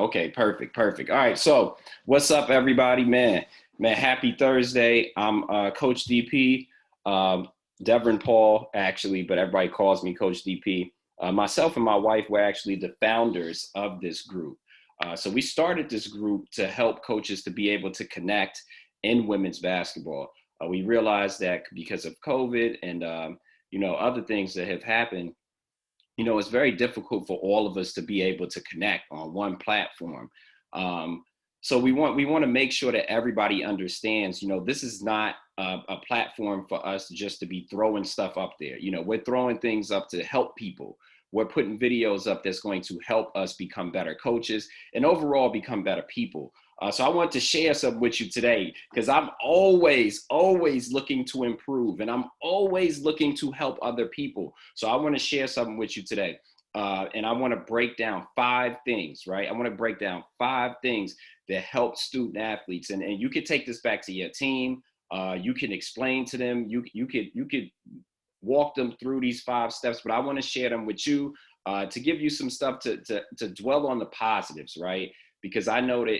Okay, perfect, perfect. All right, so what's up, everybody, man? Man, happy Thursday. I'm Coach DP, um, Devrinn Paul, actually, but everybody calls me Coach DP. Myself and my wife were actually the founders of this group. So we started this group to help coaches to be able to connect in women's basketball. We realized that because of COVID and other things that have happened, it's very difficult for all of us to be able to connect on one platform. So we want to make sure that everybody understands, this is not a platform for us just to be throwing stuff up there. We're throwing things up to help people. We're putting videos up that's going to help us become better coaches and overall become better people. So I want to share something with you today because I'm always looking to improve and I'm always looking to help other people. So I want to share something with you today. And I want to break down 5 things, right? I want to break down 5 things that help student athletes. And you can take this back to your team. You can explain to them. You could walk them through these 5 steps, but I want to share them with you to give you some stuff to dwell on the positives, right? Because I know that,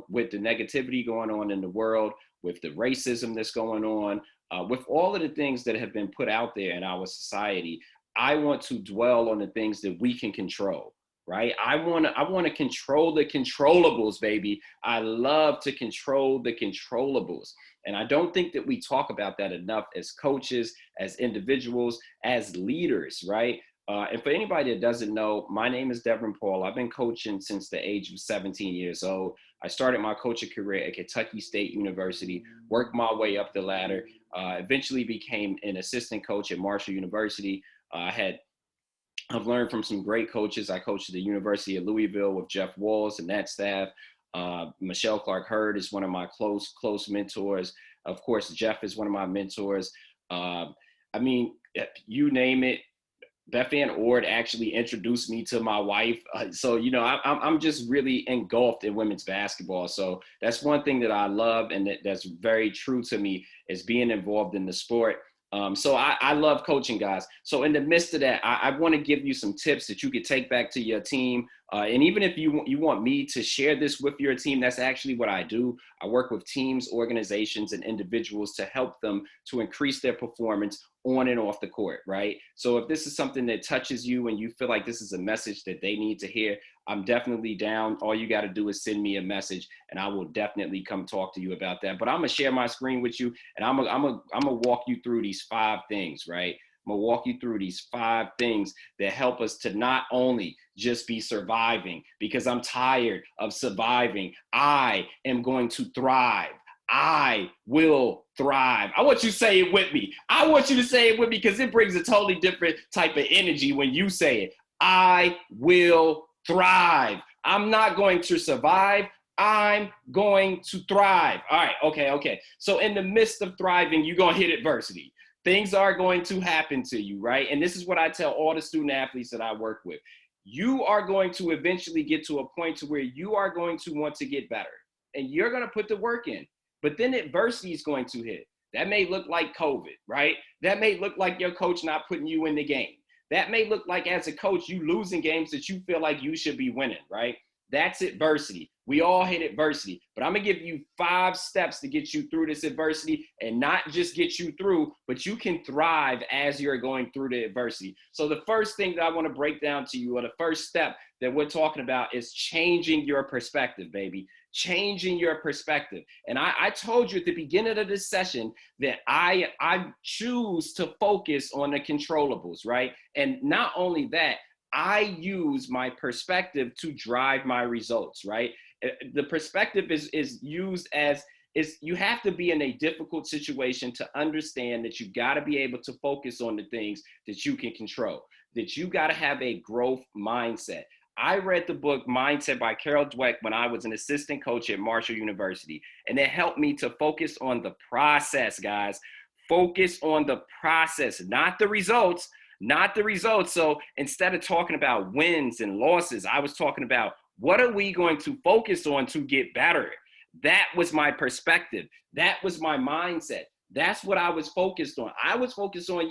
with the negativity going on in the world, with the racism that's going on, with all of the things that have been put out there in our society, I want to dwell on the things that we can control, right? I want to control the controllables, baby. I love to control the controllables. And I don't think that we talk about that enough as coaches, as individuals, as leaders, right? And for anybody that doesn't know, my name is Devrinn Paul. I've been coaching since the age of 17 years old. I started my coaching career at Kentucky State University, worked my way up the ladder, eventually became an assistant coach at Marshall University. I've learned from some great coaches. I coached at the University of Louisville with Jeff Walls and that staff. Michelle Clark-Hurd is one of my close mentors. Of course, Jeff is one of my mentors. You name it. Beth Ann Ord actually introduced me to my wife. I'm just really engulfed in women's basketball. So that's one thing that I love and that's very true to me is being involved in the sport. So I love coaching, guys. So in the midst of that, I want to give you some tips that you could take back to your team. And even if you want me to share this with your team, that's actually what I do. I work with teams, organizations, and individuals to help them to increase their performance on and off the court, right? So if this is something that touches you and you feel like this is a message that they need to hear, I'm definitely down. All you got to do is send me a message and I will definitely come talk to you about that. But I'm going to share my screen with you and I'm going to walk you through these 5 things, right? I'm going to walk you through these 5 things that help us to not only just be surviving, because I'm tired of surviving. I am going to thrive. I will thrive. I want you to say it with me. I want you to say it with me because it brings a totally different type of energy when you say it. I will thrive. I'm not going to survive. I'm going to thrive. All right. Okay. So in the midst of thriving, you're going to hit adversity. Things are going to happen to you, right? And this is what I tell all the student athletes that I work with. You are going to eventually get to a point to where you are going to want to get better and you're going to put the work in. But then adversity is going to hit. That may look like COVID, right? That may look like your coach not putting you in the game. That may look like as a coach, you losing games that you feel like you should be winning, right? That's adversity. We all hit adversity, but I'm gonna give you 5 steps to get you through this adversity and not just get you through, but you can thrive as you're going through the adversity. So the first thing that I wanna break down to you, or the first step that we're talking about is changing your perspective, baby. Changing your perspective. And I told you at the beginning of this session that I choose to focus on the controllables, right? And not only that, I use my perspective to drive my results, right? The perspective is used as you have to be in a difficult situation to understand that you got to be able to focus on the things that you can control, that you got to have a growth mindset. I read the book Mindset by Carol Dweck when I was an assistant coach at Marshall University, and it helped me to focus on the process, guys. Focus on the process, not the results, not the results. So instead of talking about wins and losses, I was talking about what are we going to focus on to get better? That was my perspective. That was my mindset. That's what I was focused on. I was focused on,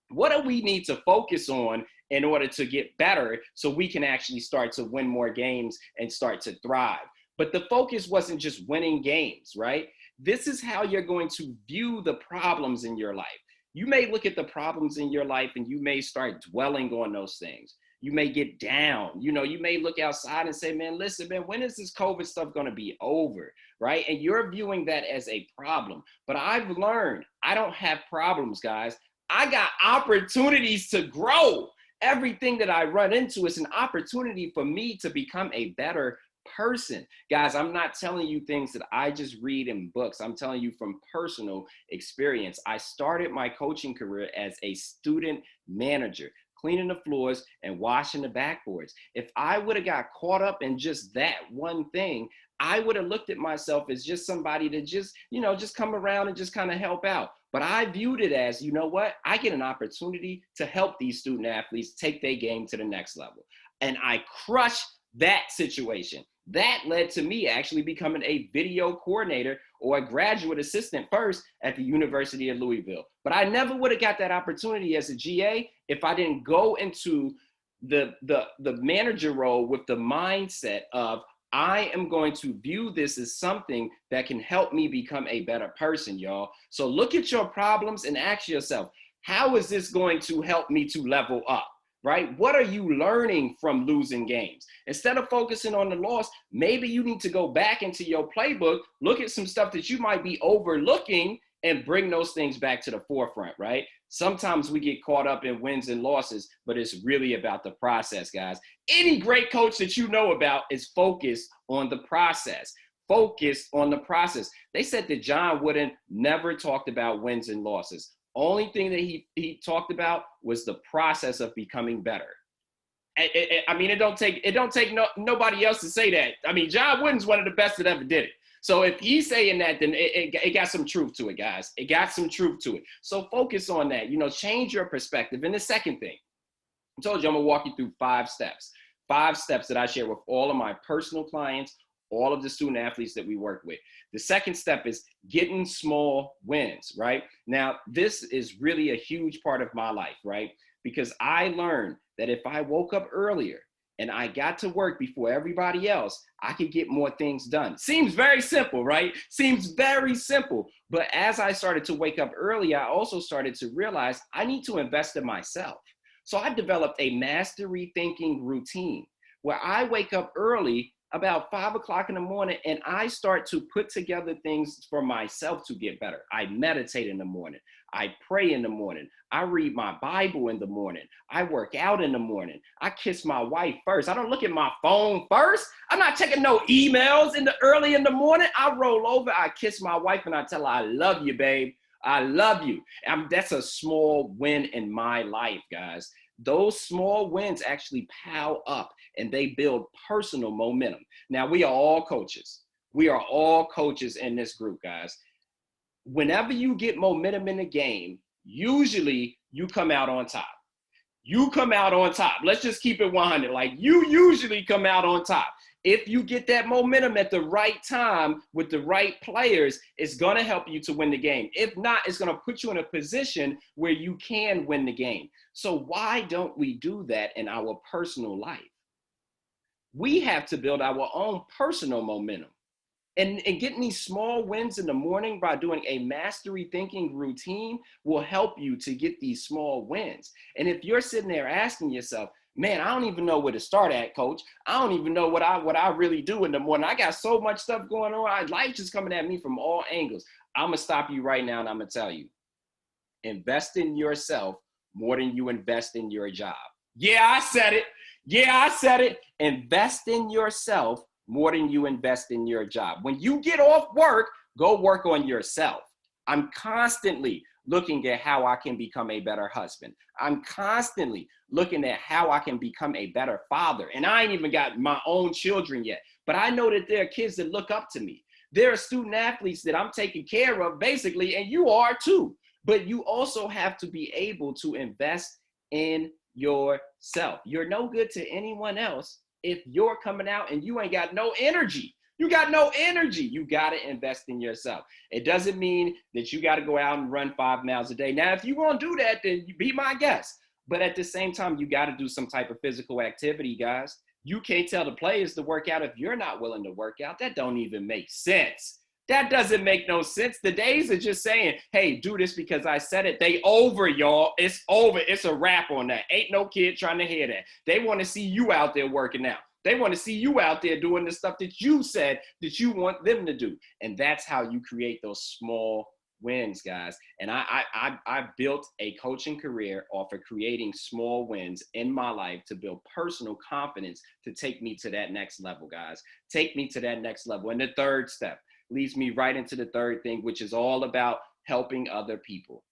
what do we need to focus on in order to get better so we can actually start to win more games and start to thrive. But the focus wasn't just winning games, right? This is how you're going to view the problems in your life. You may look at the problems in your life and you may start dwelling on those things. You may get down, you may look outside and say, man, listen, man, when is this COVID stuff going to be over, right? And you're viewing that as a problem. But I've learned I don't have problems, guys. I got opportunities to grow. Everything that I run into is an opportunity for me to become a better person. Guys, I'm not telling you things that I just read in books. I'm telling you from personal experience. I started my coaching career as a student manager, cleaning the floors and washing the backboards. If I would have got caught up in just that one thing, I would have looked at myself as just somebody to just come around and just kind of help out. But I viewed it as, you know what? I get an opportunity to help these student athletes take their game to the next level. And I crushed that situation. That led to me actually becoming a video coordinator or a graduate assistant first at the University of Louisville. But I never would have got that opportunity as a GA if I didn't go into the manager role with the mindset of, I am going to view this as something that can help me become a better person, y'all. So look at your problems and ask yourself, how is this going to help me to level up? Right? What are you learning from losing games? Instead of focusing on the loss, maybe you need to go back into your playbook, look at some stuff that you might be overlooking and bring those things back to the forefront, right? Sometimes we get caught up in wins and losses, but it's really about the process, guys. Any great coach that you know about is focused on the process. Focus on the process. They said that John Wooden never talked about wins and losses. Only thing that he talked about was the process of becoming better. I mean, it don't take nobody else to say that. I mean, John Wooden's one of the best that ever did it. So if he's saying that, then it got some truth to it, guys. It got some truth to it. So focus on that. Change your perspective. And the second thing, I told you I'm gonna walk you through 5 steps. 5 steps that I share with all of my personal clients, all of the student athletes that we work with. The second step is getting small wins, right? Now, this is really a huge part of my life, right? Because I learned that if I woke up earlier and I got to work before everybody else, I could get more things done. Seems very simple, right? Seems very simple. But as I started to wake up early, I also started to realize I need to invest in myself. So I developed a mastery thinking routine where I wake up early about 5 o'clock in the morning and I start to put together things for myself to get better. I meditate in the morning. I pray in the morning. I read my Bible in the morning. I work out in the morning. I kiss my wife first. I don't look at my phone first. I'm not checking no emails early in the morning. I roll over, I kiss my wife and I tell her, I love you, babe. I love you. That's a small win in my life, guys. Those small wins actually pile up and they build personal momentum. Now, we are all coaches. We are all coaches in this group, guys. Whenever you get momentum in the game, usually you come out on top. You come out on top. Let's just keep it 100. Like, you usually come out on top. If you get that momentum at the right time with the right players, it's going to help you to win the game. If not, it's going to put you in a position where you can win the game. So why don't we do that in our personal life? We have to build our own personal momentum. And getting these small wins in the morning by doing a mastery thinking routine will help you to get these small wins. And if you're sitting there asking yourself, man, I don't even know where to start at, coach. I don't even know what I really do in the morning. I got so much stuff going on. Life just coming at me from all angles. I'm going to stop you right now and I'm going to tell you, invest in yourself more than you invest in your job. Yeah, I said it. Yeah, I said it. Invest in yourself more than you invest in your job. When you get off work, go work on yourself. I'm constantly looking at how I can become a better husband. I'm constantly looking at how I can become a better father. And I ain't even got my own children yet, but I know that there are kids that look up to me. There are student athletes that I'm taking care of basically, and you are too. But you also have to be able to invest in yourself. You're no good to anyone else if you're coming out and you ain't got no energy. You got no energy. You got to invest in yourself. It doesn't mean that you got to go out and run 5 miles a day. Now, if you want to do that, then you be my guest. But at the same time, you got to do some type of physical activity, guys. You can't tell the players to work out if you're not willing to work out. That don't even make sense. That doesn't make no sense. The days of just saying, hey, do this because I said it, they over, y'all. It's over. It's a wrap on that. Ain't no kid trying to hear that. They want to see you out there working out. They want to see you out there doing the stuff that you said that you want them to do. And that's how you create those small wins, guys. And I built a coaching career off of creating small wins in my life to build personal confidence to take me to that next level, guys. Take me to that next level. And the third step leads me right into the third thing, which is all about helping other people.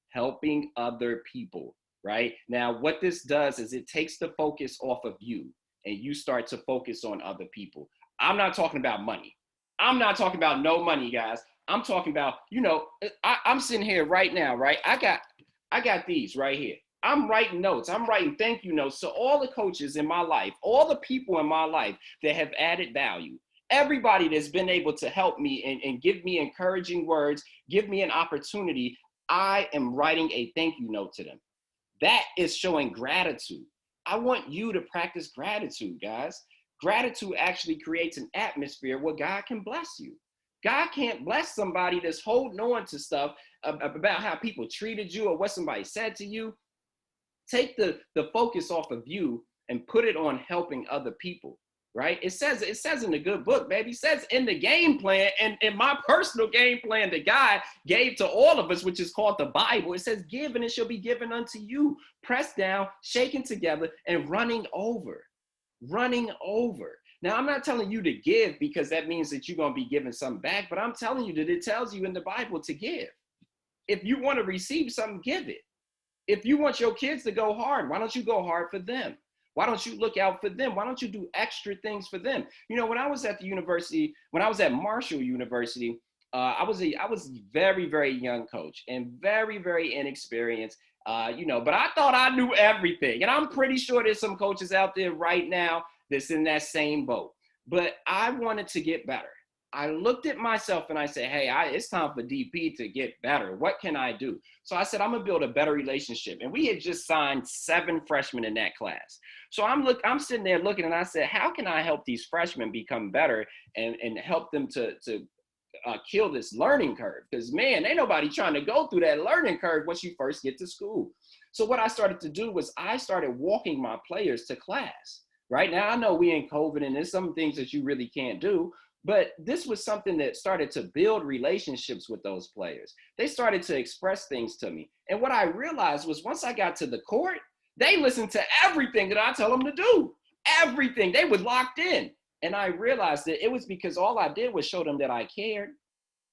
Helping other people, right? Now, what this does is it takes the focus off of you and you start to focus on other people. I'm not talking about money. I'm not talking about no money, guys. I'm talking about, I'm sitting here right now, right? I got these right here. I'm writing notes. I'm writing thank you notes to all the coaches in my life, all the people in my life that have added value. Everybody that's been able to help me and give me encouraging words, give me an opportunity, I am writing a thank you note to them. That is showing gratitude. I want you to practice gratitude, guys. Gratitude actually creates an atmosphere where God can bless you. God can't bless somebody that's holding on to stuff about how people treated you or what somebody said to you. Take the focus off of you and put it on helping other people. Right? It says in the good book, baby. It says in the game plan and in my personal game plan that God gave to all of us, which is called the Bible. It says, give and it shall be given unto you. Pressed down, shaken together, and running over. Running over. Now, I'm not telling you to give because that means that you're going to be giving something back, but I'm telling you that it tells you in the Bible to give. If you want to receive something, give it. If you want your kids to go hard, why don't you go hard for them? Why don't you look out for them? Why don't you do extra things for them? When I was at the university, when I was at Marshall University, I was a very, very young coach and very, very inexperienced, but I thought I knew everything. And I'm pretty sure there's some coaches out there right now that's in that same boat. But I wanted to get better. I looked at myself and I said, hey, it's time for DP to get better. What can I do? So I said, I'm going to build a better relationship. And we had just signed 7 freshmen in that class. So I'm sitting there looking and I said, how can I help these freshmen become better and help them to kill this learning curve? Because, man, ain't nobody trying to go through that learning curve once you first get to school. So what I started to do was I started walking my players to class. Right now, I know we in COVID and there's some things that you really can't do. But this was something that started to build relationships with those players. They started to express things to me. And what I realized was once I got to the court, they listened to everything that I tell them to do. Everything. They were locked in. And I realized that it was because all I did was show them that I cared.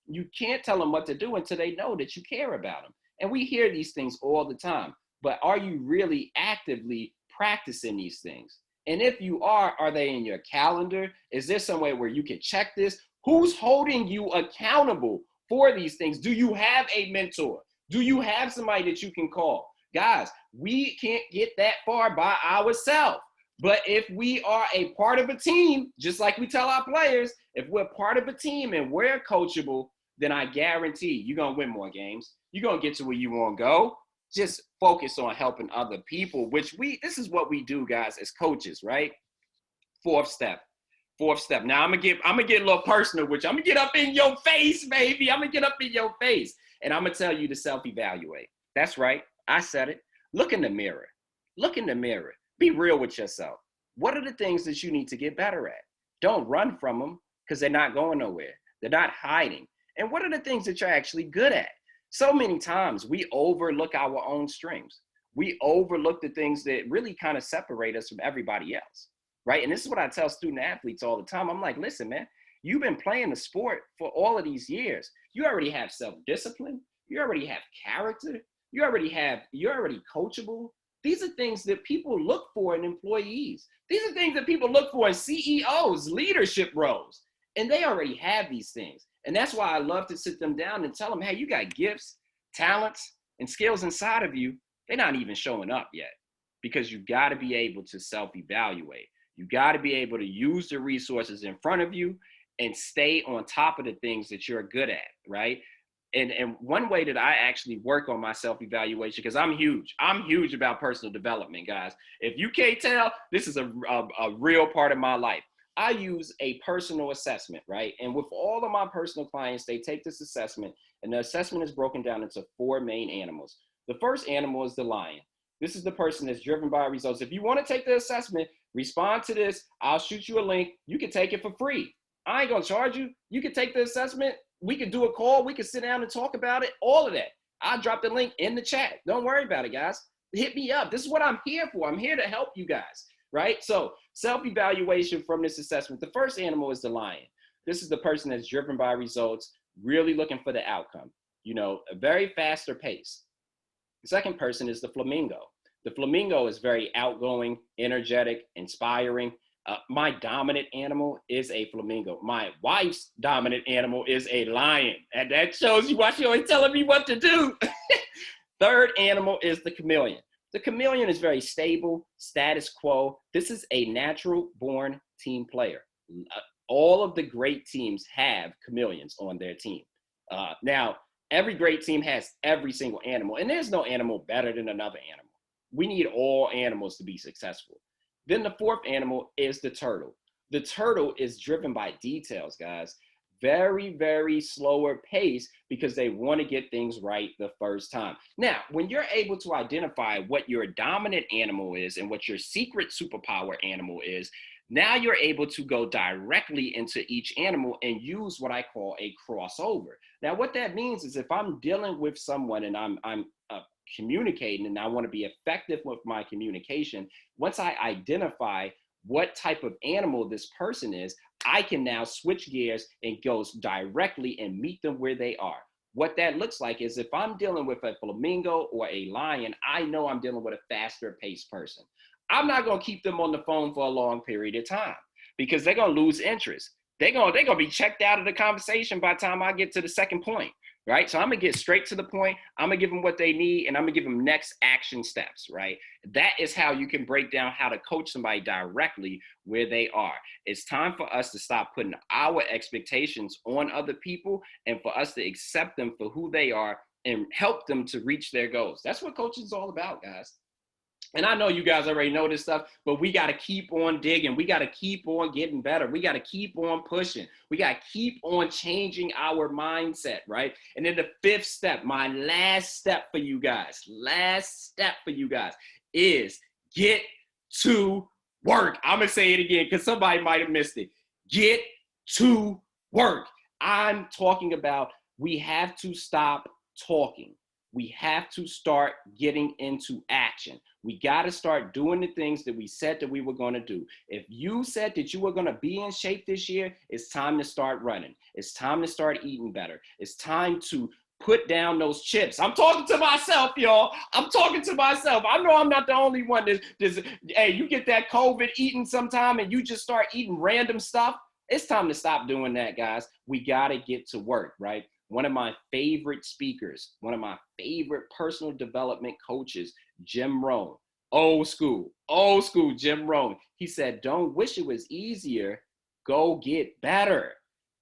You can't tell them what to do until they know that you care about them. And we hear these things all the time. But are you really actively practicing these things? And if you are they in your calendar? Is there some way where you can check this? Who's holding you accountable for these things? Do you have a mentor? Do you have somebody that you can call? Guys, we can't get that far by ourselves. But if we are a part of a team, just like we tell our players, if we're part of a team and we're coachable, then I guarantee you're going to win more games. You're going to get to where you want to go. Just focus on helping other people, this is what we do, guys, as coaches, right? Fourth step. Now I'm gonna get a little personal with you. I'm gonna get up in your face, baby. I'm gonna get up in your face. And I'm gonna tell you to self-evaluate. That's right. I said it. Look in the mirror. Be real with yourself. What are the things that you need to get better at? Don't run from them because they're not going nowhere. They're not hiding. And what are the things that you're actually good at? So many times we overlook our own strengths. We overlook the things that really kind of separate us from everybody else, right? And this is what I tell student athletes all the time. I'm like, listen, man, you've been playing the sport for all of these years. You already have self-discipline. You already have character. You're already coachable. These are things that people look for in employees. These are things that people look for in CEOs, leadership roles. And they already have these things. And that's why I love to sit them down and tell them, hey, you got gifts, talents, and skills inside of you. They're not even showing up yet because you got to be able to self-evaluate. You got to be able to use the resources in front of you and stay on top of the things that you're good at, right? And one way that I actually work on my self-evaluation, because I'm huge about personal development, guys. If you can't tell, this is a real part of my life. I use a personal assessment, right? And with all of my personal clients, they take this assessment, and the assessment is broken down into 4 main animals. The first animal is the lion. This is the person that's driven by results. If you want to take the assessment, respond to this. I'll shoot you a link. You can take it for free. I ain't gonna charge you. You can take the assessment. We could do a call. We could sit down and talk about it. All of that. I'll drop the link in the chat. Don't worry about it, guys. Hit me up. This is what I'm here for. I'm here to help you guys, right? So self-evaluation from this assessment. The first animal is the lion. This is the person that's driven by results, really looking for the outcome, a very faster pace. The second person is the flamingo. The flamingo is very outgoing, energetic, inspiring. My dominant animal is a flamingo. My wife's dominant animal is a lion. And that shows you why she always telling me what to do. Third animal is the chameleon. The chameleon is very stable, status quo. This is a natural born team player. All of the great teams have chameleons on their team. Now, every great team has every single animal, and there's no animal better than another animal. We need all animals to be successful. Then the fourth animal is the turtle. The turtle is driven by details, guys. Very, very slower pace because they want to get things right the first time. Now, when you're able to identify what your dominant animal is and what your secret superpower animal is, now you're able to go directly into each animal and use what I call a crossover. Now, what that means is if I'm dealing with someone and I'm communicating and I want to be effective with my communication, once I identify what type of animal this person is, I can now switch gears and go directly and meet them where they are. What that looks like is if I'm dealing with a flamingo or a lion, I know I'm dealing with a faster paced person. I'm not going to keep them on the phone for a long period of time because they're going to lose interest. They're going to be checked out of the conversation by the time I get to the second point, right? So I'm going to get straight to the point. I'm going to give them what they need, and I'm going to give them next action steps, right? That is how you can break down how to coach somebody directly where they are. It's time for us to stop putting our expectations on other people and for us to accept them for who they are and help them to reach their goals. That's what coaching is all about, guys. And I know you guys already know this stuff, but we got to keep on digging. We got to keep on getting better. We got to keep on pushing. We got to keep on changing our mindset, right? And then the fifth step, my last step for you guys, is get to work. I'm going to say it again because somebody might have missed it. Get to work. I'm talking about we have to stop talking. We have to start getting into action. We got to start doing the things that we said that we were going to do. If you said that you were going to be in shape this year, it's time to start running. It's time to start eating better. It's time to put down those chips. I'm talking to myself, y'all. I'm talking to myself. I know I'm not the only one. Hey, you get that COVID eating sometime and you just start eating random stuff. It's time to stop doing that, guys. We got to get to work, right? One of my favorite speakers, one of my favorite personal development coaches, Jim Rohn, old school Jim Rohn. He said, don't wish it was easier, go get better.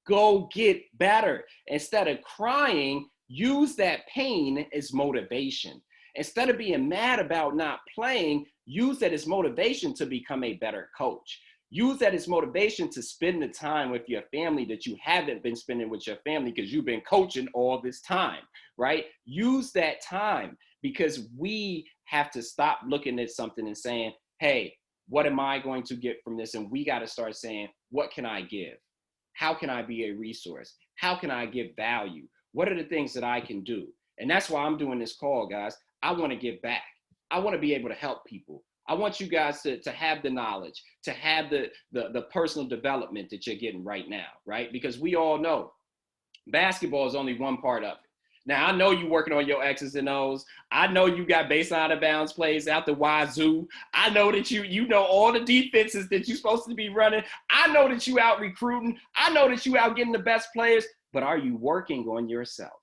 Go get better. Instead of crying, use that pain as motivation. Instead of being mad about not playing, use that as motivation to become a better coach. Use that as motivation to spend the time with your family that you haven't been spending with your family because you've been coaching all this time, right? Use that time because we have to stop looking at something and saying, hey, what am I going to get from this? And we got to start saying, what can I give? How can I be a resource? How can I give value? What are the things that I can do? And that's why I'm doing this call, guys. I want to give back. I want to be able to help people. I want you guys to have the knowledge, to have the personal development that you're getting right now, right? Because we all know basketball is only one part of it. Now, I know you're working on your X's and O's. I know you got baseline out of bounds plays out the wazoo. I know that you know all the defenses that you're supposed to be running. I know that you out recruiting. I know that you out getting the best players. But are you working on yourself?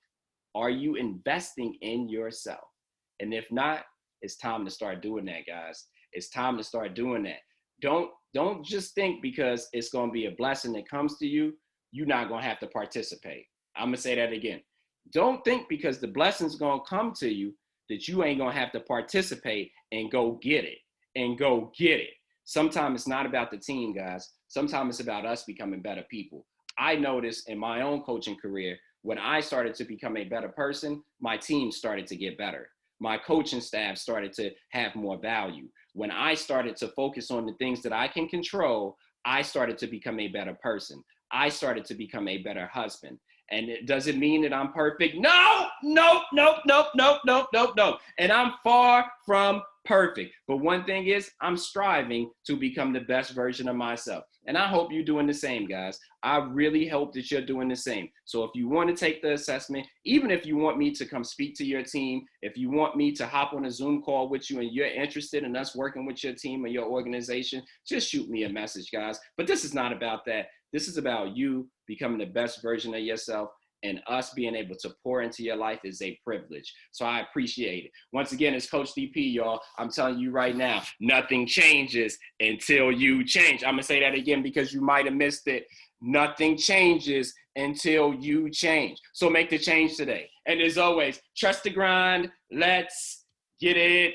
Are you investing in yourself? And if not, it's time to start doing that, guys. It's time to start doing that. Don't just think because it's going to be a blessing that comes to you, you're not going to have to participate. I'm going to say that again. Don't think because the blessing's gonna come to you that you ain't gonna have to participate and go get it and go get it. Sometimes it's not about the team, guys. Sometimes it's about us becoming better people. I noticed in my own coaching career, when I started to become a better person, my team started to get better. My coaching staff started to have more value. When I started to focus on the things that I can control, I started to become a better person. I started to become a better husband. And it doesn't mean that I'm perfect. No, no, no, no, no, no, no, no. And I'm far from perfect. But one thing is, I'm striving to become the best version of myself. And I hope you're doing the same, guys. I really hope that you're doing the same. So if you want to take the assessment, even if you want me to come speak to your team, if you want me to hop on a Zoom call with you and you're interested in us working with your team or your organization, just shoot me a message, guys. But this is not about that. This is about you becoming the best version of yourself, and us being able to pour into your life is a privilege. So I appreciate it. Once again, it's Coach DP, y'all. I'm telling you right now, nothing changes until you change. I'm going to say that again because you might have missed it. Nothing changes until you change. So make the change today. And as always, trust the grind. Let's get it